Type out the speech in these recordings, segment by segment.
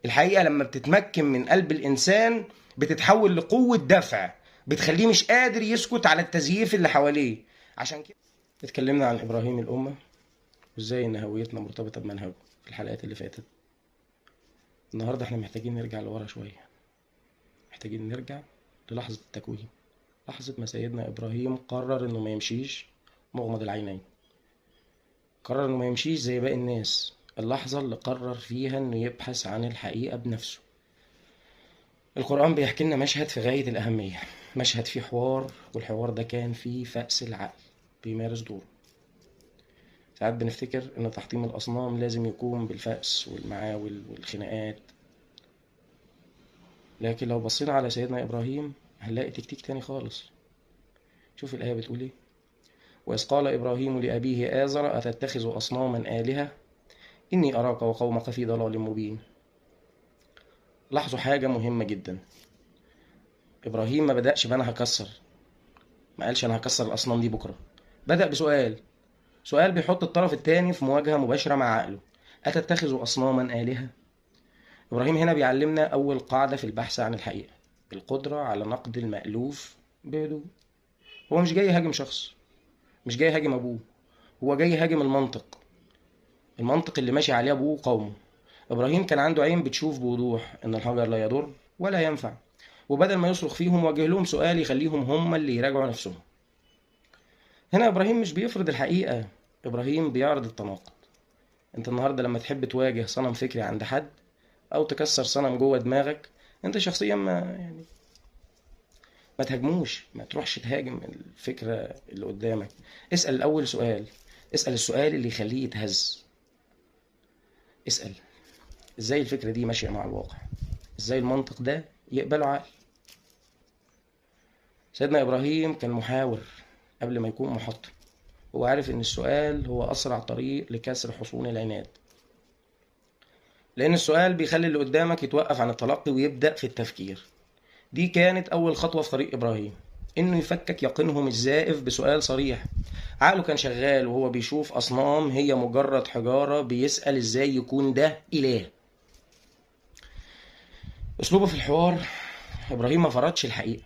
الحقيقة لما بتتمكن من قلب الإنسان بتتحول لقوة دفع بتخليه مش قادر يسكت على التزييف اللي حواليه. عشان كده اتكلمنا عن إبراهيم الأمة وإزاي إن هويتنا مرتبطة بمنهجه في الحلقات اللي فاتت. النهاردة احنا محتاجين نرجع لورا شوية، محتاجين نرجع للحظة التكوين، لحظة ما سيدنا إبراهيم قرر إنه ما يمشيش مغمض العينين، قرر إنه ما يمشيش زي باقي الناس، اللحظة اللي قرر فيها إنه يبحث عن الحقيقة بنفسه. القرآن بيحكي لنا مشهد في غاية الأهمية، مشهد فيه حوار، والحوار ده كان فيه فأس العقل بيمارس دوره. ساعات بنفتكر إن تحطيم الأصنام لازم يكون بالفأس والمعاول والخناقات، لكن لو بصينا على سيدنا إبراهيم هنلاقي تكتيك تاني خالص. شوف الآية بتقول إيه: وإذ قال إبراهيم لأبيه آزر أتتخذ أصناما آلهة إني أراك وقومك في ضلال مبين. لاحظوا حاجة مهمة جدا، إبراهيم ما بدأش بأنا هكسر، ما قالش أنا هكسر الأصنام دي بكرة، بدأ بسؤال، سؤال بيحط الطرف التاني في مواجهة مباشرة مع عقله: أتتخذ أصناما آلهة؟ إبراهيم هنا بيعلمنا أول قاعدة في البحث عن الحقيقة: القدرة على نقد المألوف بهدوء. هو مش جاي يهاجم شخص، مش جاي يهاجم أبوه، هو جاي يهاجم المنطق اللي ماشي عليه أبوه وقومه. إبراهيم كان عنده عين بتشوف بوضوح إن الحجر لا يضر ولا ينفع، وبدل ما يصرخ فيهم وجه لهم سؤال يخليهم هم اللي يراجعوا نفسهم. هنا إبراهيم مش بيفرض الحقيقة، إبراهيم بيعرض التناقض. أنت النهاردة لما تحب تواجه صنم فكري عند حد أو تكسر صنم جوه دماغك، أنت شخصيا ما تهاجموش، ما تروحش تهاجم الفكرة اللي قدامك. اسأل الأول سؤال، اسأل السؤال اللي يخليه يتهز. اسأل ازاي الفكرة دي ماشية مع الواقع، ازاي المنطق ده يقبله عقل. سيدنا إبراهيم كان محاور قبل ما يكون محطم، هو عارف ان السؤال هو أسرع طريق لكسر حصون العناد، لأن السؤال بيخلي اللي قدامك يتوقف عن التلقي ويبدأ في التفكير. دي كانت أول خطوة في طريق إبراهيم، إنه يفكك يقينهم الزائف بسؤال صريح. عقله كان شغال وهو بيشوف أصنام هي مجرد حجارة، بيسأل إزاي يكون ده إله. أسلوبه في الحوار، إبراهيم ما فرضش الحقيقة،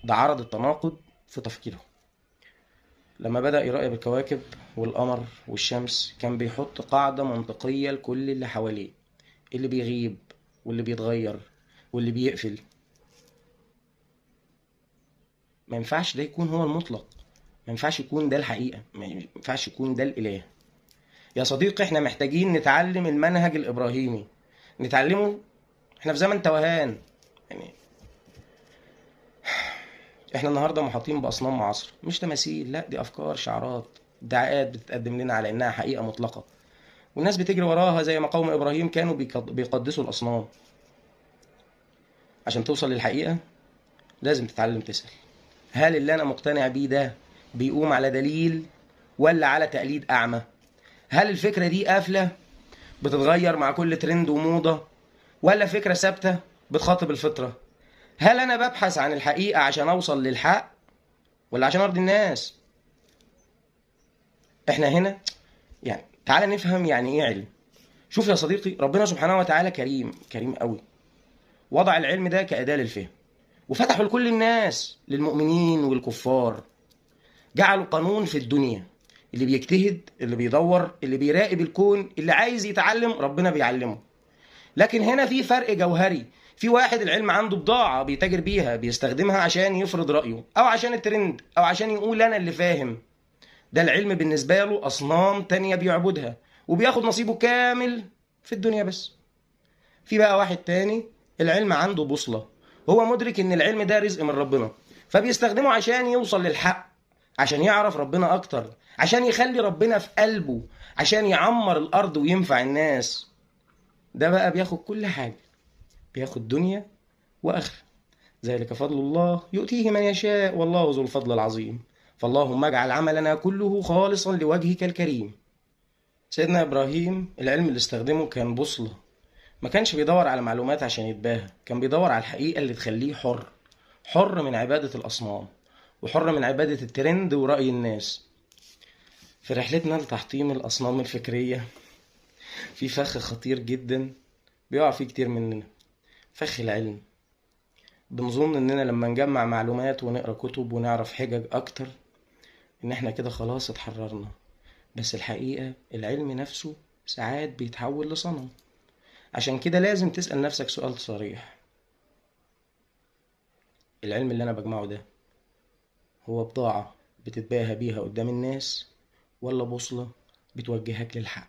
ده عرض التناقض في تفكيره. لما بدأ يراقب الكواكب والقمر والشمس كان بيحط قاعدة منطقية لكل اللي حواليه، اللي بيغيب واللي بيتغير واللي بيقفل. ما ينفعش ده يكون هو المطلق، ما ينفعش يكون ده الحقيقة، ما ينفعش يكون ده الإله. يا صديقي احنا محتاجين نتعلم المنهج الإبراهيمي، نتعلمه. احنا في زمن توهان، يعني احنا النهارده محاطين باصنام معاصره، مش تماثيل، لا دي افكار، شعارات، ادعاءات بتتقدم لنا على انها حقيقه مطلقه، والناس بتجري وراها زي ما قوم ابراهيم كانوا بيقدسوا الاصنام. عشان توصل للحقيقه لازم تتعلم تسال: هل اللي انا مقتنع بيه ده بيقوم على دليل ولا على تقليد اعمى؟ هل الفكره دي قافله بتتغير مع كل ترند وموضه، ولا فكره ثابته بتخاطب الفطره؟ هل انا ببحث عن الحقيقه عشان اوصل للحق ولا عشان ارضي الناس؟ احنا هنا يعني تعالى نفهم يعني ايه علم. شوف يا صديقي، ربنا سبحانه وتعالى كريم، كريم قوي، وضع العلم ده كأداة للفهم وفتحه لكل الناس، للمؤمنين والكفار. جعلوا قانون في الدنيا، اللي بيجتهد، اللي بيدور، اللي بيراقب الكون، اللي عايز يتعلم ربنا بيعلمه. لكن هنا في فرق جوهري، في واحد العلم عنده بضاعة بيتاجر بيها، بيستخدمها عشان يفرض رأيه أو عشان الترند أو عشان يقول أنا اللي فاهم. ده العلم بالنسبة له أصنام تانية بيعبدها وبياخد نصيبه كامل في الدنيا بس. في بقى واحد تاني العلم عنده بوصلة، هو مدرك إن العلم ده رزق من ربنا، فبيستخدمه عشان يوصل للحق، عشان يعرف ربنا أكتر، عشان يخلي ربنا في قلبه، عشان يعمر الأرض وينفع الناس. ده بقى بياخد كل حاجة، بياخد دنيا وآخرة. ذلك فضل الله يؤتيه من يشاء والله ذو الفضل العظيم. فاللهم اجعل عملنا كله خالصا لوجهك الكريم. سيدنا إبراهيم العلم اللي استخدمه كان بوصلة، ما كانش بيدور على معلومات عشان يتباهى، كان بيدور على الحقيقة اللي تخليه حر، حر من عبادة الأصنام وحر من عبادة الترند ورأي الناس. في رحلتنا لتحطيم الأصنام الفكرية في فخ خطير جدا بيقع فيه كتير مننا، فخ العلم. بنظن اننا لما نجمع معلومات ونقرا كتب ونعرف حجج اكتر ان احنا كده خلاص اتحررنا. بس الحقيقة العلم نفسه ساعات بيتحول لصنم. عشان كده لازم تسأل نفسك سؤال صريح: العلم اللي انا بجمعه ده هو بضاعة بتتباهى بيها قدام الناس، ولا بوصلة بتوجهك للحق؟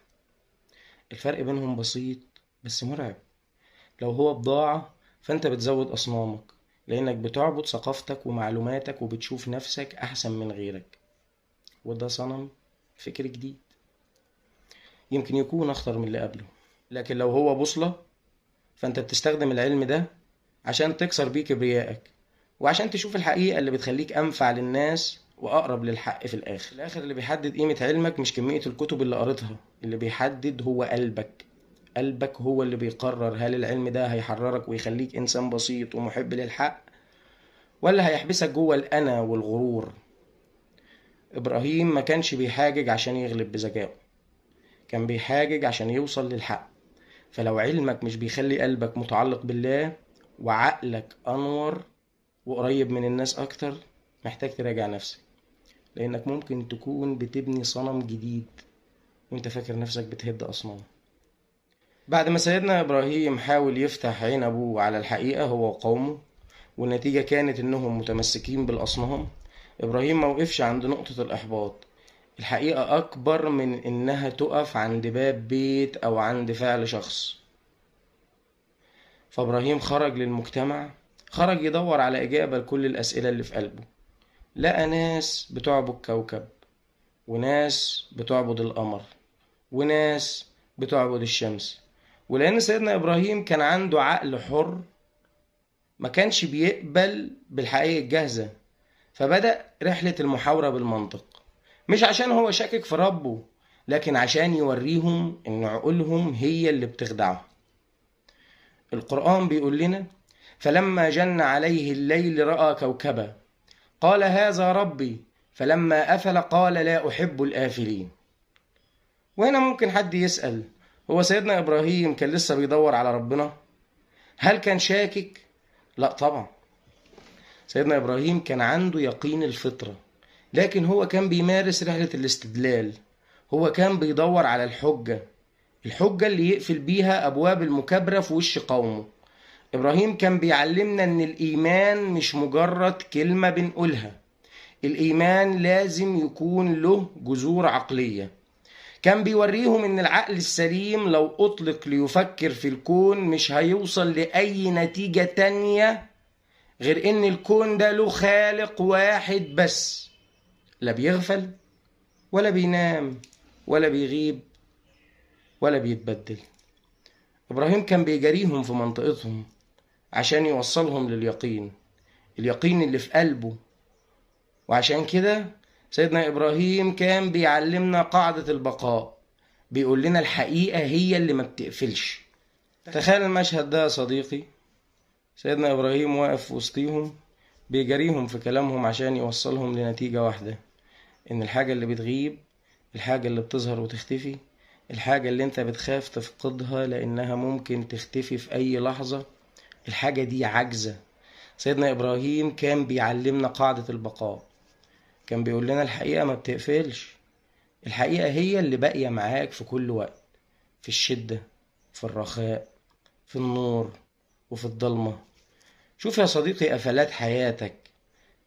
الفرق بينهم بسيط بس مرعب. لو هو بضاعة فانت بتزود أصنامك، لأنك بتعبد ثقافتك ومعلوماتك وبتشوف نفسك أحسن من غيرك، وده صنم فكر جديد يمكن يكون أخطر من اللي قبله. لكن لو هو بوصلة فانت بتستخدم العلم ده عشان تكسر بيه كبريائك، وعشان تشوف الحقيقة اللي بتخليك أنفع للناس وأقرب للحق. في الآخر اللي بيحدد قيمة علمك مش كمية الكتب اللي قريتها، اللي بيحدد هو قلبك. قلبك هو اللي بيقرر هل العلم ده هيحررك ويخليك إنسان بسيط ومحب للحق، ولا هيحبسك جوه الأنا والغرور. إبراهيم ما كانش بيحاجج عشان يغلب بذكائه، كان بيحاجج عشان يوصل للحق. فلو علمك مش بيخلي قلبك متعلق بالله وعقلك أنور وقريب من الناس أكتر، محتاج تراجع نفسك، لأنك ممكن تكون بتبني صنم جديد وانت فاكر نفسك بتهد أصنام. بعد ما سيدنا إبراهيم حاول يفتح عين أبوه على الحقيقة هو وقومه، والنتيجة كانت إنهم متمسكين بالأصنام، إبراهيم موقفش عند نقطة الإحباط. الحقيقة أكبر من إنها تقف عند باب بيت أو عند فعل شخص. فإبراهيم خرج للمجتمع، خرج يدور على إجابة لكل الأسئلة اللي في قلبه. لقى ناس بتعبد كوكب، وناس بتعبد القمر، وناس بتعبد الشمس. ولأن سيدنا إبراهيم كان عنده عقل حر ما كانش بيقبل بالحقيقة الجاهزة، فبدأ رحلة المحاورة بالمنطق، مش عشان هو شاكك في ربه، لكن عشان يوريهم إن عقولهم هي اللي بتخدعهم. القرآن بيقول لنا: فلما جن عليه الليل رأى كوكبا قال هذا ربي فلما أفل قال لا أحب الآفلين. وهنا ممكن حد يسأل: هو سيدنا إبراهيم كان لسه بيدور على ربنا؟ هل كان شاكك؟ لا طبعا. سيدنا إبراهيم كان عنده يقين الفطرة، لكن هو كان بيمارس رحلة الاستدلال. هو كان بيدور على الحجة اللي يقفل بيها أبواب المكابرة في وش قومه. إبراهيم كان بيعلمنا إن الإيمان مش مجرد كلمة بنقولها، الإيمان لازم يكون له جذور عقلية. كان بيوريهم إن العقل السليم لو أطلق ليفكر في الكون مش هيوصل لأي نتيجة تانية غير إن الكون ده له خالق واحد بس، لا بيغفل ولا بينام ولا بيغيب ولا بيتبدل. إبراهيم كان بيجاريهم في منطقتهم عشان يوصلهم لليقين، اليقين اللي في قلبه. وعشان كده سيدنا إبراهيم كان بيعلمنا قاعدة البقاء، بيقول لنا الحقيقة هي اللي ما بتقفلش. تخيل المشهد ده يا صديقي: سيدنا إبراهيم واقف في وسطيهم بيجاريهم في كلامهم عشان يوصلهم لنتيجة واحدة، إن الحاجة اللي بتغيب، الحاجة اللي بتظهر وتختفي، الحاجة اللي انت بتخاف تفقدها لأنها ممكن تختفي في أي لحظة، الحاجة دي عاجزة. سيدنا إبراهيم كان بيعلمنا قاعدة البقاء، كان بيقول لنا الحقيقة ما بتقفلش، الحقيقة هي اللي باقية معاك في كل وقت، في الشدة، في الرخاء، في النور، وفي الضلمة. شوف يا صديقي قفلات حياتك: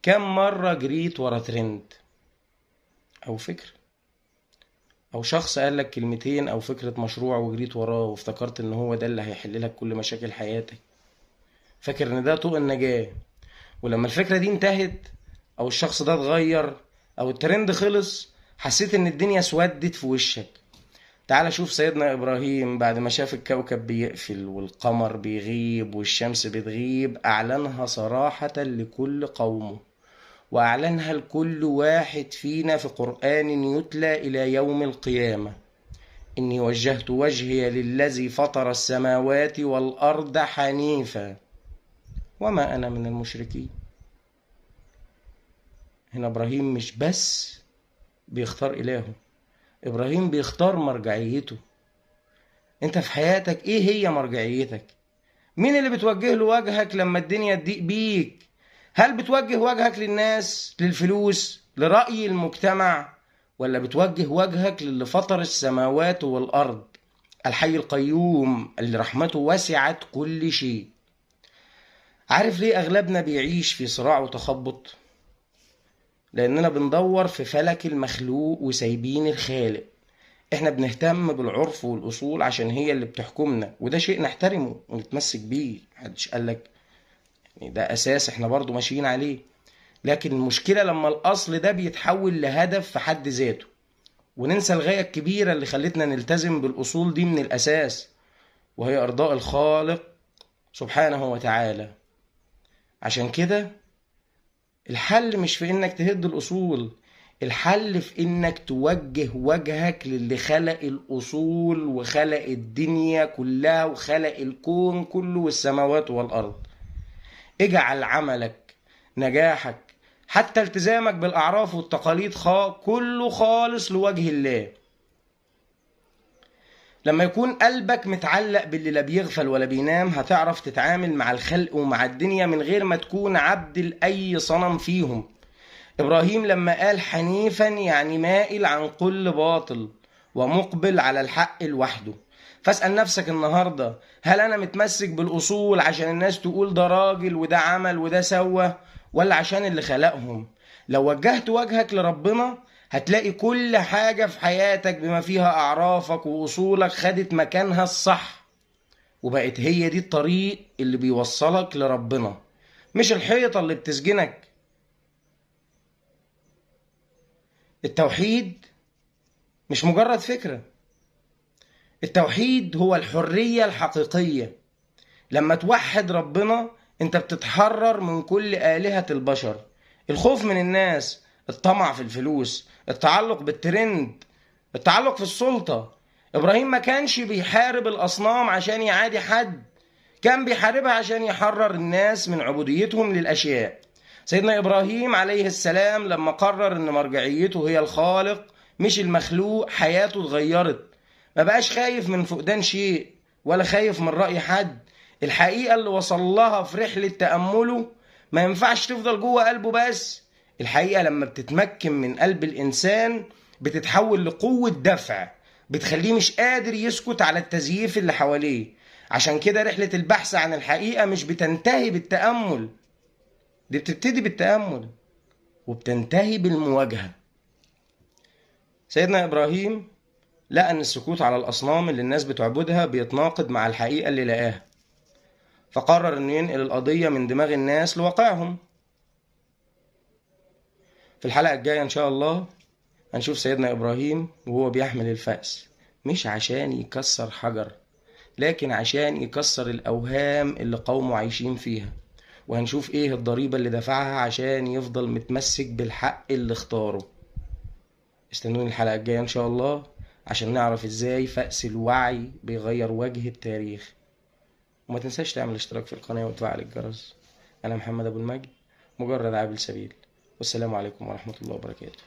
كم مرة جريت ورا ترند أو فكرة، أو شخص قالك كلمتين أو فكرة مشروع وجريت وراه وافتكرت إن هو ده اللي هيحللك كل مشاكل حياتك، فاكر إن ده طوق النجاة. ولما الفكرة دي انتهت أو الشخص ده اتغير أو الترند خلص، حسيت إن الدنيا اسودت في وشك. تعال شوف سيدنا إبراهيم بعد ما شاف الكوكب بيقفل والقمر بيغيب والشمس بتغيب، أعلنها صراحة لكل قومه، وأعلنها لكل واحد فينا في قرآن يتلى إلى يوم القيامة: إني وجهت وجهي للذي فطر السماوات والأرض حنيفا وما أنا من المشركين. هنا إبراهيم مش بس بيختار إلهه، إبراهيم بيختار مرجعيته. انت في حياتك ايه هي مرجعيتك؟ مين اللي بتوجه له وجهك لما الدنيا تضيق بيك؟ هل بتوجه وجهك للناس، للفلوس، لرأي المجتمع، ولا بتوجه وجهك للي فطر السماوات والأرض، الحي القيوم اللي رحمته وسعت كل شيء؟ عارف ليه أغلبنا بيعيش في صراع وتخبط؟ لأننا بندور في فلك المخلوق وسايبين الخالق. احنا بنهتم بالعرف والأصول عشان هي اللي بتحكمنا، وده شيء نحترمه ونتمسك بيه، محدش قالك يعني ده أساس احنا برضو ماشيين عليه. لكن المشكلة لما الأصل ده بيتحول لهدف في حد ذاته، وننسى الغاية الكبيرة اللي خلتنا نلتزم بالأصول دي من الأساس، وهي إرضاء الخالق سبحانه وتعالى. عشان كده الحل مش في إنك تهد الأصول، الحل في إنك توجه وجهك للي خلق الأصول وخلق الدنيا كلها وخلق الكون كله والسماوات والأرض. اجعل عملك، نجاحك، حتى التزامك بالأعراف والتقاليد كله خالص لوجه الله. لما يكون قلبك متعلق باللي لا بيغفل ولا بينام، هتعرف تتعامل مع الخلق ومع الدنيا من غير ما تكون عبد لأي صنم فيهم. إبراهيم لما قال حنيفا يعني مائل عن كل باطل ومقبل على الحق لوحده. فاسأل نفسك النهاردة، هل أنا متمسك بالأصول عشان الناس تقول ده راجل وده عمل وده سوى، ولا عشان اللي خلقهم؟ لو وجهت وجهك لربنا هتلاقي كل حاجة في حياتك بما فيها أعرافك وأصولك خدت مكانها الصح، وبقت هي دي الطريق اللي بيوصلك لربنا، مش الحيطة اللي بتسجنك. التوحيد مش مجرد فكرة، التوحيد هو الحرية الحقيقية. لما توحد ربنا انت بتتحرر من كل آلهة البشر، الخوف من الناس، الطمع في الفلوس، التعلق بالترند، التعلق في السلطة. إبراهيم ما كانش بيحارب الأصنام عشان يعادي حد، كان بيحاربها عشان يحرر الناس من عبوديتهم للأشياء. سيدنا إبراهيم عليه السلام لما قرر إن مرجعيته هي الخالق مش المخلوق، حياته اتغيرت. ما بقاش خايف من فقدان شيء ولا خايف من رأي حد. الحقيقة اللي وصل لها في رحلة تأمله ما ينفعش تفضل جوه قلبه بس. الحقيقة لما بتتمكن من قلب الإنسان بتتحول لقوة دفع بتخليه مش قادر يسكت على التزييف اللي حواليه. عشان كده رحلة البحث عن الحقيقة مش بتنتهي بالتأمل، دي بتبتدي بالتأمل وبتنتهي بالمواجهة. سيدنا إبراهيم لقى أن السكوت على الأصنام اللي الناس بتعبدها بيتناقض مع الحقيقة اللي لقاها، فقرر أنه ينقل القضية من دماغ الناس لواقعهم. في الحلقة الجاية إن شاء الله هنشوف سيدنا إبراهيم وهو بيحمل الفأس، مش عشان يكسر حجر لكن عشان يكسر الأوهام اللي قومه عايشين فيها، وهنشوف إيه الضريبة اللي دفعها عشان يفضل متمسك بالحق اللي اختاره. استنوني الحلقة الجاية إن شاء الله عشان نعرف إزاي فأس الوعي بيغير وجه التاريخ. وما تنساش تعمل اشتراك في القناة وتفعل الجرس. أنا محمد أبو المجد، مجرد عابر سبيل، والسلام عليكم ورحمة الله وبركاته.